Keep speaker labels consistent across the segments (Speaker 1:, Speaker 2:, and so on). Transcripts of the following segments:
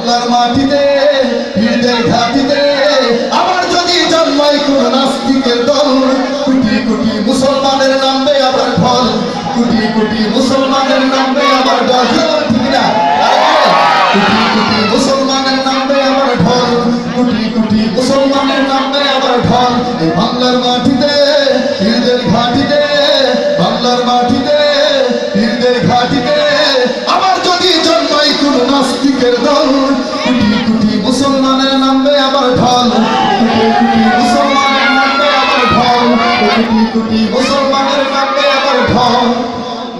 Speaker 1: বাংলার মাটিতে পীরদের ঘাটিতে আবার যদি জন্মায় কোন নাস্তিকের দল, কোটি কোটি মুসলমানের নামবে আবার ঢল, কোটি কোটি মুসলমানের নামবে আবার ঢল, ঠিক না? কোটি কোটি মুসলমানের নামবে আবার ঢল, কোটি কোটি মুসলমানের নামবে আবার ঢল। এই বাংলার মাটিতে পীরদের ঘাটিতে, বাংলার মাটিতে পীরদের ঘাটিতে আবার যদি জন্মায় কোন নাস্তিকের দল, কোটি কোটি মুসলমানের নামবে আবার ঢল, কোটি কোটি মুসলমানের নামবে আবার ঢল, কোটি কোটি মুসলমানের নামবে আবার ঢল।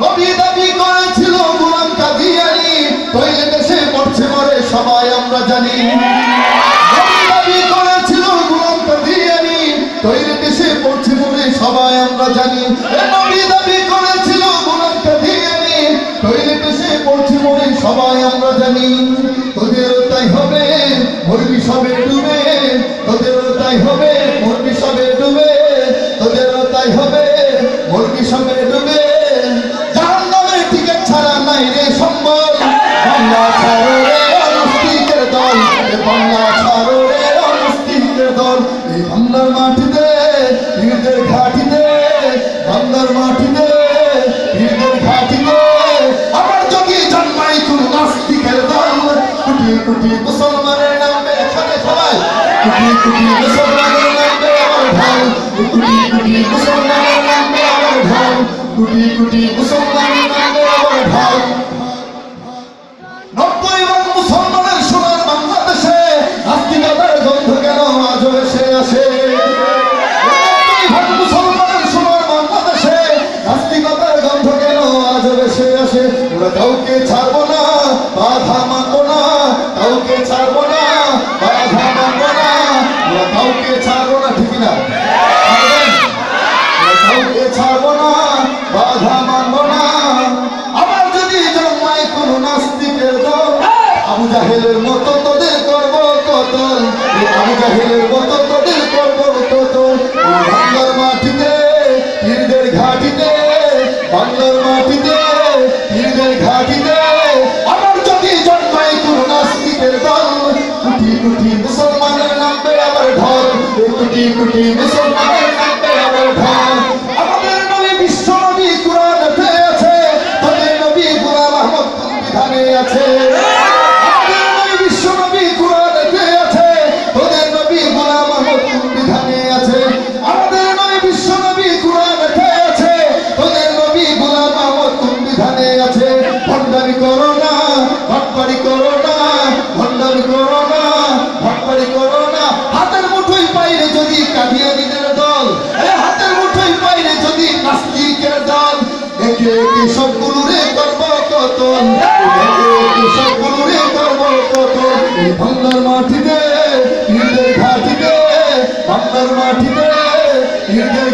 Speaker 1: নবী দাবি করেছিল গোলাম কাদিয়ানী, টয়লেটে সে পড়ছে মরে সবাই আমরা জানি। নবী দাবি করেছিল গোলাম কাদিয়ানী, টয়লেটে সে পড়ছে মরে সবাই আমরা জানি। নবী দাবি করেছিল গোলাম কাদিয়ানী, টয়লেটে সে পড়ছে মরে সবাই আমরা জানি। তোদেরও তাই হবে মরবি সবে ডুবে, তোদেরও তাই হবে মরবি সবে ডুবে, তোদেরও তাই হবে মরবি সবে ডুবে। জাহান্নামের টিকিট ছাড়া নাই রে সম্বল, বাংলা ছাড়ো রে অনাস্তিকের দল, বাংলা ছাড়ো রে অনাস্তিকের দল। এই বাংলার মাটিতে পীরদের ঘাটিতে, বাংলার মাটিতে পীরদের ঘাটিতে আবার যদি জন্মায় কোন নাস্তিকের দল, কোটি কোটি মুসলমানের নামে এখানে সবাই, কোটি কোটি মুসলমানের নামে আবার ঢল, কোটি কোটি মুসলমানের নামে আবার ঢল, কোটি কোটি মুসলমানের নামে আবার ঢল। 90 ভাগ মুসলমানের সোনার বাংলাদেশে নাস্তিকতার গন্ধ কেন আজও এসে আসে? 90 ভাগ মুসলমানের সোনার বাংলাদেশে নাস্তিকতার গন্ধ কেন আজও এসে আসে? ওরা কাউকে ছাড়বো না, বাধা মানবো না, কাউকে ছাড়বো না, বাধা মানবো না, ওরা কাউকে ছাড়বো না, ঠিক না? কাউকে ছাড়বো না, বাধা মানবো না। আবার যদি জন্মায় কোন নাস্তিকের দল, আবু জাহেলের মতো তোদের করব কতল, আবু জাহেলের মতো তোদের করব কতল। বাংলার মাটিতে পীরদের ঘাটিতে, বাংলার মাটিতে পীরদের ঘাটিতে আবার যদি জন্মায় কোন নাস্তিকের দল, কোটি কোটি মুসলমানের নামবে আবার ঢল, কোটি কোটি মুসলমানের নামবে আবার ঢল। আমাদের নবী বিশ্ব নবী কুরআনেতে আছে, তোদের নবী গোলাম আহমদ সংবিধানে আছে। আমাদের নবী বিশ্ব নবী কুরআনেতে আছে, তোদের নবী গোলাম আহমদ সংবিধানে আছে। আমাদের নবী বিশ্ব নবী কুরআনেতে আছে, তোদের নবী গোলাম আহমদ সংবিধানে আছে। ভণ্ডামি করো না, ভাটপাড়ি করো না, ভণ্ডামি করো না, ভাটপাড়ি করো না। হাতের মুঠোয় পাইলে যদি কাদিয়ানীদের দল, হাতের মুঠোয় পাইলে যদি নাস্তিকের দল, একে একে সবগুলোরে করব কতল, একে একে সবগুলোরে করব কতল। এই বাংলার মাটিতে পীরদের ঘাটিতে, বাংলার মাটিতে পীরদের